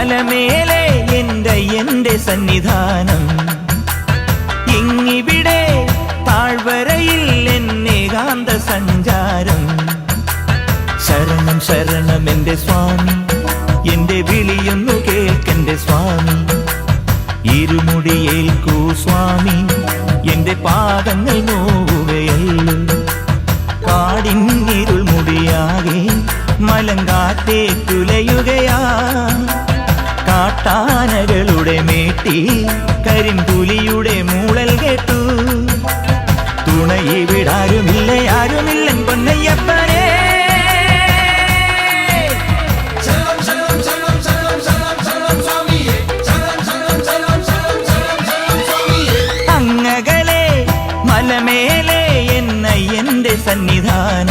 മലമേലെ എൻ്റെ സന്നിധാനം, ഇങ്ങിവിടെ താഴ്വരയിൽ എന്നേകാന്ത സഞ്ചാരം. ശരണം ശരണം എൻ്റെ സ്വാമി, എൻ്റെ വിളിയൊന്നു കേൾക്കെൻ്റെ സ്വാമി. ഇരുമുടിയേൽക്കൂ സ്വാമി, എൻ്റെ പാദങ്ങൾ നോവുകയല്ലോ. കാടിന്നിരുൾ മുടിയാകെ മലങ്കാറ്റേ തുലയുകയാ. കാട്ടാനകളുടെ മേട്ടി കരിമ്പുലിയുടെ മൂളൽ കേട്ടു. തുണയിവിടാരുമില്ല ആരുമില്ലൻ പൊന്നയ്യപ്പനേ. അങ്ങകലെ മലമേലെ എൻ്റെ സന്നിധാനം,